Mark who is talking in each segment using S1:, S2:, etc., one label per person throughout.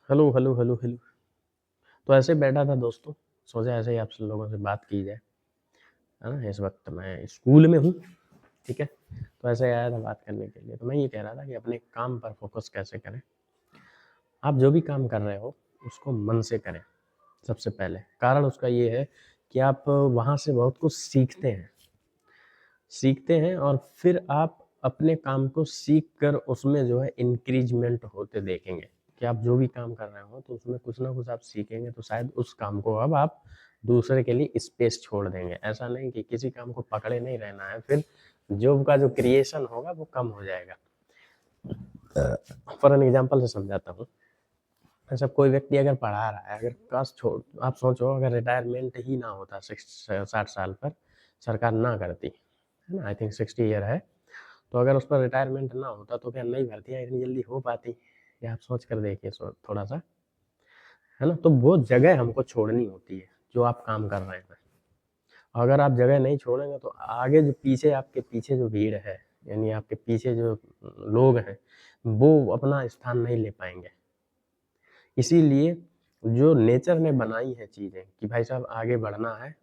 S1: Hello, hello, hello, hello. तो ऐसे बैठा था दोस्तों, सोचा ऐसे ही आप सब लोगों से बात की जाए, है ना? इस वक़्त मैं स्कूल में हूँ, ठीक है? तो ऐसे आया था बात करने के लिए, तो मैं ये कह रहा था कि अपने काम पर फ़ोकस कैसे करें? आप जो भी काम कर रहे हो, उसको मन से करें, सबसे पहले। कारण उसका ये है कि आप वहाँ से बहुत कुछ सीखते हैं और फिर आप अपने काम को सीख कर उसमें जो है इंक्रीज़मेंट होते देखेंगे कि आप जो भी काम कर रहे हो तो उसमें कुछ ना कुछ आप सीखेंगे तो शायद उस काम को अब आप दूसरे के लिए स्पेस छोड़ देंगे। ऐसा नहीं कि किसी काम को पकड़े नहीं रहना है, फिर जॉब का जो क्रिएशन होगा वो कम हो जाएगा। फॉर एन एग्जांपल से समझाता हूँ। ऐसा कोई व्यक्ति अगर पढ़ा रहा है, अगर काश छोड़ आप सोचो अगर रिटायरमेंट ही ना होता 60 साल पर, सरकार ना करती, है ना? आई थिंक 60 ईयर है। तो अगर उस पर रिटायरमेंट ना होता तो क्या नई भर्तियाँ इतनी जल्दी हो पाती? ये आप सोच कर देखिए थोड़ा-सा, है ना? तो वो जगह हमको छोड़नी होती है, जो आप काम कर रहे हैं। अगर आप जगह नहीं छोड़ेंगे तो आगे जो पीछे आपके पीछे जो भीड़ है, यानी आपके पीछे जो लोग हैं, वो अपना स्थान नहीं ले पाएँगे। इसीलिए जो नेचर ने बनाई है चीज़ें कि भाई साहब आगे बढ़ना है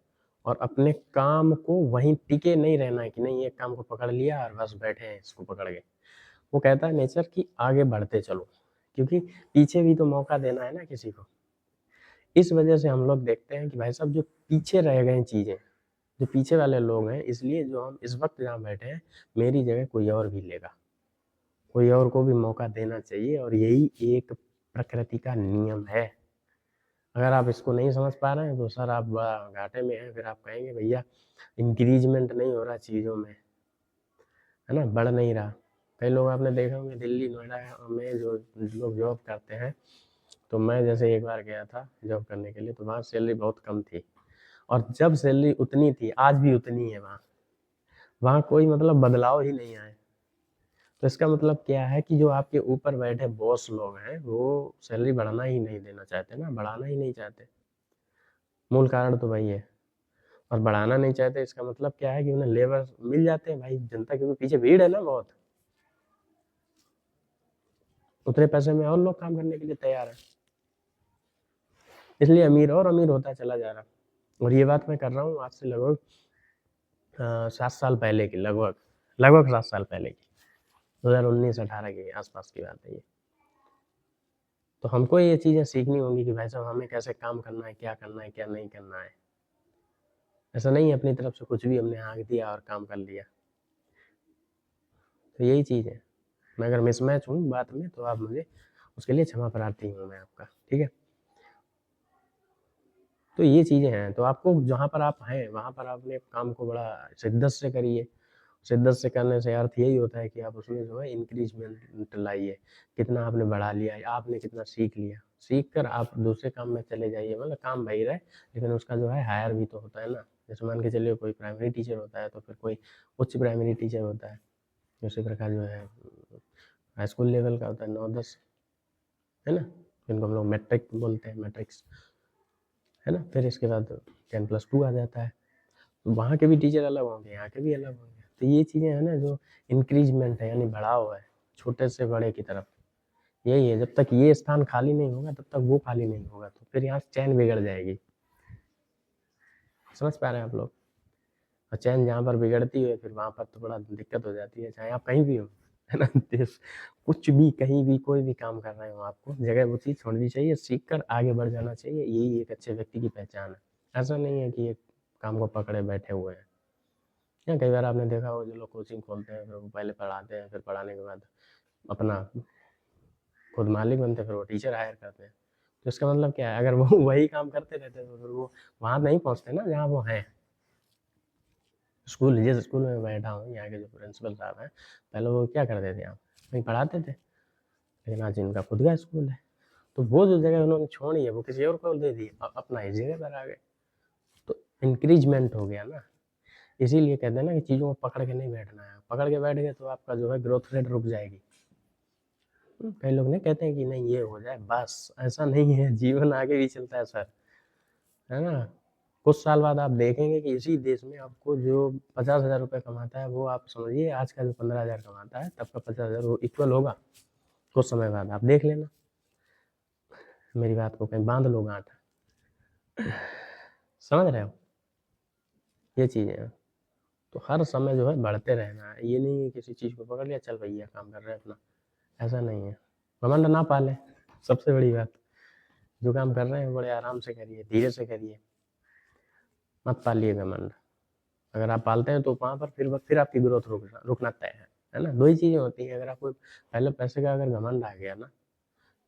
S1: और अपने काम को वहीं टिके नहीं रहना है कि नहीं एक काम को पकड़ लिया और बस बैठे हैं इसको पकड़ के। वो कहता है नेचर कि आगे बढ़ते चलो, क्योंकि पीछे भी तो मौका देना है ना किसी को। इस वजह से हम लोग देखते हैं कि भाई साहब जो पीछे रह गए चीज़ें, जो पीछे वाले लोग हैं इसलिए जो हम इस वक़्त जहाँ बैठे हैं, मेरी जगह कोई और भी लेगा। कोई और को भी मौका देना चाहिए और यही एक प्रकृति का नियम है। अगर आप इसको नहीं समझ पा रहे हैं तो सर आप बड़ा घाटे में हैं, फिर आप कहेंगे भैया इंक्रीज़मेंट नहीं हो रहा चीज़ों में, है ना? बढ़ नहीं रहा। कई लोग आपने देखा होंगे दिल्ली, नोएडा में जो लोग जॉब करते हैं, तो मैं जैसे एक बार गया था जॉब करने के लिए, तो वहाँ सैलरी बहुत कम थी और जब सैलरी उतनी थी, आज भी उतनी है वहाँ। वहाँ कोई मतलब बदलाव ही नहीं आया। तो इसका मतलब क्या है कि जो आपके ऊपर बैठे बॉस लोग हैं, वो सैलरी बढ़ाना ही नहीं देना चाहते ना, बढ़ाना ही नहीं चाहते। मूल कारण तो वही है और बढ़ाना नहीं चाहते इसका मतलब क्या है कि उन्हें लेबर मिल जाते हैं भाई, जनता क्योंकि पीछे भीड़ है ना बहुत। उतने पैसे में और लोग काम करने के लिए तैयार हैं। इसलिए अमीर और अमीर होता चला जा रहा। और ये बात मैं कर रहा हूँ आज से लगभग 7 साल पहले की, लगभग 7 साल पहले की, 2019-18 के आसपास की बात है ये। तो हमको ये चीज़ें सीखनी होंगी कि भाई साहब हमें कैसे काम करना है, क्या नहीं करना है। ऐसा नहीं है अपनी तरफ से कुछ भी हमने हाँक दिया और काम कर लिया। तो यही चीज़ है। मैं अगर मिसमैच हूँ बात में तो आप मुझे उसके लिए क्षमा प्रार्थी हूँ मैं आपका, ठीक है? तो ये चीज़ें हैं, तो आपको जहाँ पर आप हैं, वहाँ पर आप अपने काम को बड़ा शिद्दत से करिए। शिद्दत से करने से अर्थ यही होता है कि आप उसमें जो है इंक्रीज़मेंट लाइए। कितना आपने बढ़ा लिया, आपने कितना सीख लिया। सीख कर आप दूसरे काम में चले जाइए, मतलब काम वही रहे, लेकिन उसका जो है हायर भी तो होता है ना। जैसे मान के चलिए कोई प्राइमरी टीचर होता है, तो फिर कोई उच्च प्राइमरी टीचर होता है। उसी प्रकार जो है हाई स्कूल लेवल का होता है 9-10, है ना? जिनको हम लोग मैट्रिक बोलते हैं, मैट्रिक्स, है ना? फिर इसके बाद 10+2 आ जाता है। तो वहाँ के भी टीचर अलग होंगे, यहाँ के भी अलग होंगे। तो ये चीज़ें हैं ना जो इंक्रीज़मेंट है यानी बढ़ाव है, छोटे से बड़े की तरफ। यही है, जब तक ये स्थान खाली नहीं होगा तब तक वो खाली नहीं होगा, तो फिर यहाँ चैन बिगड़ जाएगी। समझ पा रहे हैं आप लोग? और चैन जहाँ पर बिगड़ती है फिर वहाँ पर तो बड़ा दिक्कत हो जाती है, चाहे आप कहीं भी हो, है ना? देश कुछ भी, कहीं भी, कोई भी काम कर रहे हो आपको, जगह वो चीज़ छोड़नी चाहिए, सीख कर आगे बढ़ जाना चाहिए, यही एक अच्छे व्यक्ति की पहचान है। ऐसा नहीं है कि एक काम को पकड़े बैठे हुए हैं। या कई बार आपने देखा होगा जो लोग कोचिंग खोलते हैं, फिर वो पहले पढ़ाते हैं, फिर पढ़ाने के बाद अपना खुद मालिक बनते हैं, फिर वो टीचर हायर करते हैं। तो इसका मतलब क्या है, अगर वो वही काम करते रहते हैं तो फिर वो वहाँ नहीं पहुँचते ना जहाँ वो हैं। जिस स्कूल में मैं बैठा हूँ, यहाँ के जो प्रिंसिपल साहब हैं, पहले वो क्या करते थे यहाँ वहीं पढ़ाते थे, लेकिन आज इनका खुद का स्कूल है। तो वो जो जगह उन्होंने छोड़ी है वो किसी और को दे दी, अपना इस जगह पर आ गए। तो इंक्रीजमेंट हो गया ना। इसीलिए कहते हैं ना कि चीज़ों को पकड़ के नहीं बैठना है, पकड़ के बैठ गए तो आपका जो है ग्रोथ रेट रुक जाएगी। कई लोग नहीं कहते हैं कि नहीं ये हो जाए बस, ऐसा नहीं है, जीवन आगे भी चलता है सर, है ना? कुछ साल बाद आप देखेंगे कि इसी देश में आपको जो 50,000 रुपये कमाता है वो आप समझिए आज का जो 15,000 कमाता है तब का 50,000 वो इक्वल होगा। कुछ समय बाद आप देख लेना। मेरी बात को कहीं बांध लो गांठ, समझ रहे हो, ये चीज़ें हैं। तो हर समय जो है बढ़ते रहना है, ये नहीं है किसी चीज़ को पकड़ लिया चल भैया काम कर रहे हैं अपना, ऐसा नहीं है। घमंड ना पालें, सबसे बड़ी बात, जो काम कर रहे हैं बड़े आराम से करिए, धीरे से करिए, मत पालिए घमंड। अगर आप पालते हैं तो वहाँ पर फिर आपकी ग्रोथ रुकना तय है ना। दो ही चीज़ें होती हैं, अगर आपको पहले पैसे का अगर घमंड आ गया ना,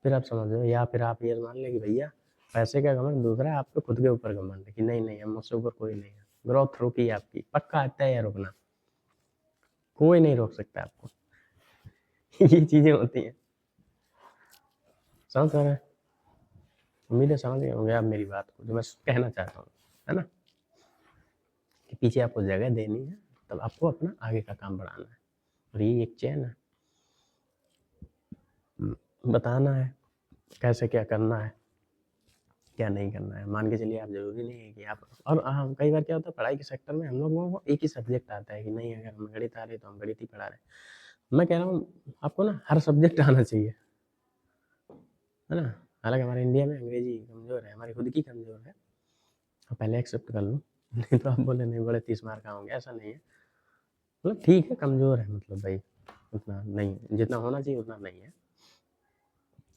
S1: फिर आप समझ लो, या फिर आप ये मान लें कि भैया पैसे का घमंड, दूसरा है आपको खुद के ऊपर घमंड कि नहीं नहीं, हम मुझसे ऊपर कोई नहीं है, ग्रोथ रुकी आपकी, पक्का तय है रुकना, कोई नहीं रोक सकता आपको। ये चीज़ें होती हैं, समझ रहे हैं। उम्मीद है समझ गए होंगे आप मेरी बात को, जो मैं कहना चाहता हूँ, है ना, कि पीछे आपको जगह देनी है, तब आपको अपना आगे का काम बढ़ाना है, और ये एक चैन है, बताना है कैसे क्या करना है, क्या नहीं करना है। मान के चलिए आप, ज़रूरी नहीं है कि आप, और हाँ कई बार क्या होता है पढ़ाई के सेक्टर में हम लोगों को एक ही सब्जेक्ट आता है कि नहीं, अगर हम गणित आ रही तो हम गणित ही पढ़ा रहे हैं। मैं कह रहा हूँ आपको ना हर सब्जेक्ट आना चाहिए, है ना। हालांकि हमारे इंडिया में अंग्रेजी कमज़ोर है, हमारी खुद की कमज़ोर है, आप पहले एक्सेप्ट कर लो, नहीं तो आप बोले नहीं बड़े 30 मार्क होंगे, ऐसा नहीं है, मतलब ठीक है कमज़ोर है, मतलब भाई उतना नहीं, जितना होना चाहिए उतना नहीं है।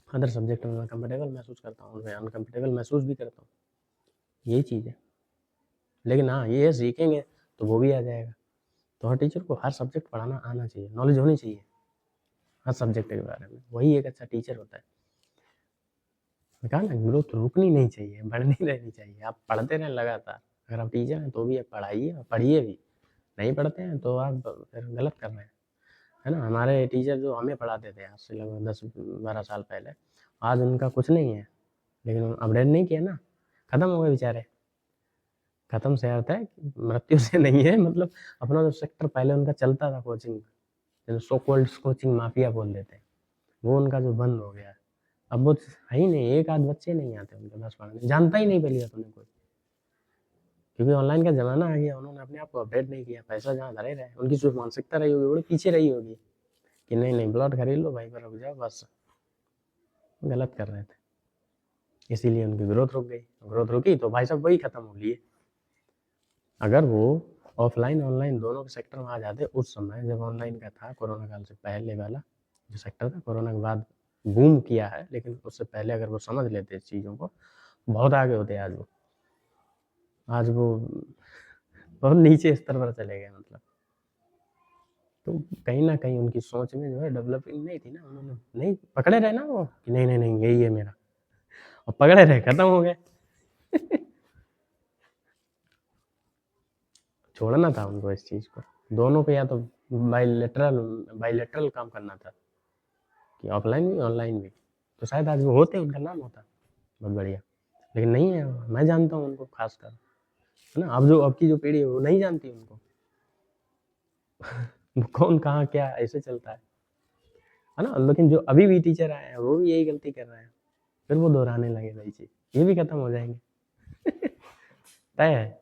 S1: अदर सब्जेक्ट में मैं कंफर्टेबल महसूस करता हूँ, मैं अनकंफर्टेबल महसूस भी करता हूँ, यही चीज़ है। लेकिन हाँ ये सीखेंगे तो वो भी आ जाएगा। तो हर टीचर को हर सब्जेक्ट पढ़ाना आना चाहिए, नॉलेज होनी चाहिए हर सब्जेक्ट के बारे में, वही एक अच्छा टीचर होता है। मैं कहा ना, ग्रोथ रुकनी नहीं चाहिए, बढ़नी रहनी चाहिए, आप पढ़ते रहें लगातार। अगर आप टीचर हैं तो भी आप पढ़ाइए और पढ़िए भी, नहीं पढ़ते हैं तो आप फिर गलत कर रहे हैं, है ना। हमारे टीचर जो हमें पढ़ाते थे आज से लगभग 10-12 साल पहले, आज उनका कुछ नहीं है, लेकिन अपडेट नहीं किया ना, ख़त्म हो गए बेचारे। ख़त्म से अर्थ है मृत्यु से नहीं है, मतलब अपना जो सेक्टर पहले उनका चलता था कोचिंग, जैसे सो कॉल्ड कोचिंग माफिया बोल देते हैं, वो उनका जो बंद हो गया है। अब वो है ही नहीं, एक आध बच्चे नहीं आते उनके पास पढ़ने, जानता ही नहीं पहली बात उन्हें कोई, क्योंकि ऑनलाइन का ज़माना आ गया, उन्होंने अपने आप को अपडेट नहीं किया, पैसा जहाँ धरे रहे, उनकी सिर्फ मानसिकता रही होगी, बड़ी पीछे रही होगी कि नहीं नहीं प्लॉट खरीद लो भाई, पर रुक जाओ बस, गलत कर रहे थे, इसीलिए उनकी ग्रोथ रुक गई। ग्रोथ रुकी तो भाई साहब वही ख़त्म हो लिए। अगर वो ऑफलाइन ऑनलाइन दोनों के सेक्टर में आ जाते उस समय, जब ऑनलाइन का था, कोरोना काल से पहले वाला जो सेक्टर था, कोरोना के बाद बूम किया है, लेकिन उससे पहले अगर वो समझ लेते इस चीज़ों को, बहुत आगे होते आज वो बहुत नीचे स्तर पर चले गए, मतलब। तो कहीं ना कहीं उनकी सोच में जो है डेवलपिंग नहीं थी ना, उन्होंने नहीं पकड़े रहे ना वो कि नहीं नहीं नहीं यही है मेरा, और पकड़े रहे, खत्म हो गए। छोड़ना था उनको इस चीज़ को, दोनों को, या तो बाइलेटरल काम करना था कि ऑफलाइन भी ऑनलाइन भी, तो शायद आज वो होते, उनका नाम होता बहुत बढ़िया, लेकिन नहीं है। मैं जानता हूँ उनको खासकर, है ना। अब की जो पीढ़ी है वो नहीं जानती उनको, कौन कहाँ क्या ऐसे चलता है ना। लेकिन जो अभी भी टीचर आए हैं वो भी यही गलती कर रहे हैं, फिर वो दोहराने लगे वही चीज़, ये भी खत्म हो जाएंगे। तय है,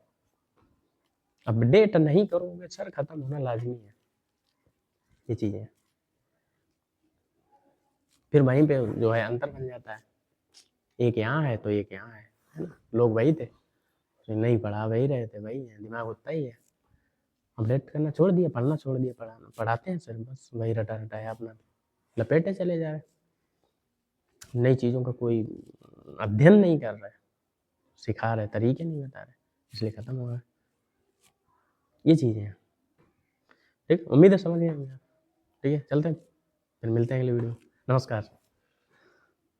S1: अपडेट नहीं करोगे सर, खत्म होना लाजमी है, ये चीज़ें। फिर वहीं पे जो है अंतर बन जाता है, एक यहाँ है तो एक यहाँ है ना। लोग वही थे, नहीं पढ़ा वही रहे थे, वही है, दिमाग उतना ही है। अपडेट करना छोड़ दिया, पढ़ना छोड़ दिया, पढ़ाते हैं सर, बस वही रटा रटाया अपना लपेटे चले जा रहे, नई चीज़ों का कोई अध्ययन नहीं कर रहे, सिखा रहे, तरीके नहीं बता रहे, इसलिए ख़त्म हो गया। ये चीज़ें हैं, ठीक। उम्मीद है समझ गए होंगे आप। ठीक है, चलते हैं, फिर मिलते हैं अगली वीडियो। नमस्कार।